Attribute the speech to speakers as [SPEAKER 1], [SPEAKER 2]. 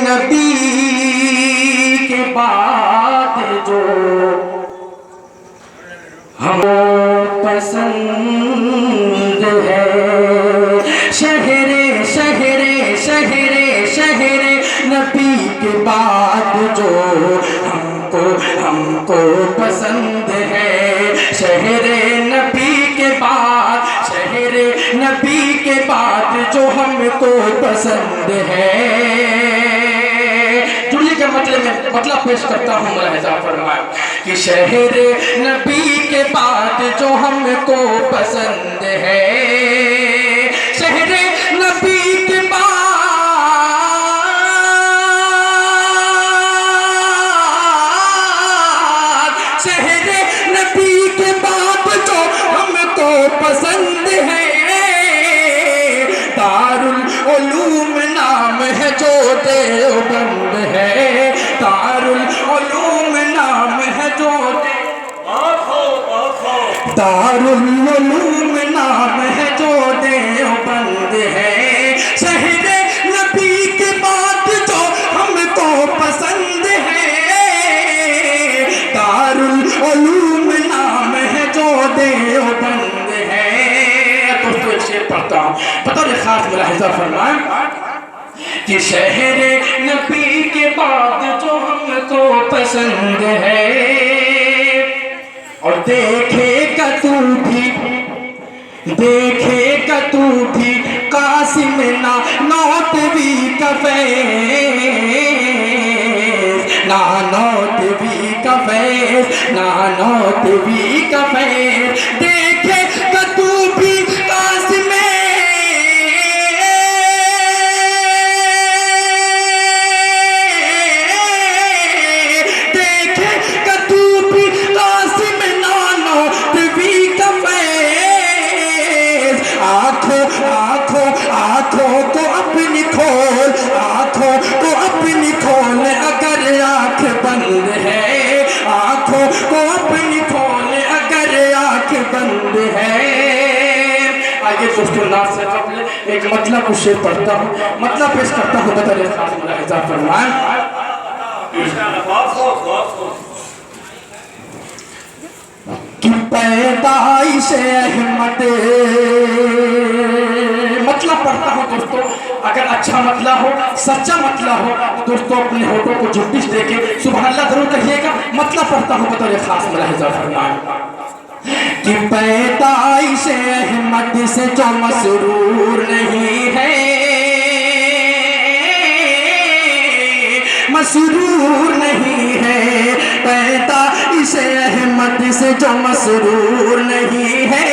[SPEAKER 1] नबी के बाद जो हमें पसंद है, शहरे शहरे शहरे शहरे नबी के बाद जो हमको पसंद है, शहरे नबी के बाद, शहरे नबी के बाद जो हमको पसंद है। जुड़िए के मतलब पेश करता हूँ, मुलाहिजा फरमाए कि शहरे नबी के बाद जो हमको पसंद है, शहरे नबी के बाद, शहरे नबी के बाद जो हमको पसंद है, दारुल उलूम नाम है जो देवबंद है, दारुल उलूम नाम है जो दारुल उलूम नाम है जो देवबंद है, शहरे नबी के बाद जो हमको पसंद है, दारुल उलूम नाम है जो देवबंद है। दोस्तों एक शेर पढ़ता हूँ, बतौर खास मुलाहिजा फरमाएं कि शहरे नबी के बाद जो हमको पसंद है, और देखेगा तू भी कासिम ना नौतवी का फैज़, ना नौतवी का फैज़, ना नौतवी का फैज़, देखेगा तू भी कासिम, देखेगा तू भी कासिम ना नौतवी का फैज़, आँखों आँखों आँखों को अपनी खोल, आँखों को अपनी खोल अगर आँख बंद है, आँखों को अपनी खोल अगर आँख बंद है। आइए दोस्तों, नाथ से कबल एक मतलब उस शेर पढ़ता हूँ, मतलब पेश करता हूँ, बतौर खास मुलाहिजा फरमाएं कि पैदाइश अहमद, मतलब पढ़ता हूँ दोस्तों, अगर अच्छा मतलब हो, सच्चा मतलब हो तो दोस्तों अपने होठों को झुटिश देके सुभान अल्लाह जरूर कहिएगा। मतलब पढ़ता हूँ बतौर खास मुलाहिजा फरमाएं कि पैदाइश अहमद से जो मसरूर नहीं है, मसरूर नहीं है, पैदाइश अहमद से जो मसरूर नहीं है,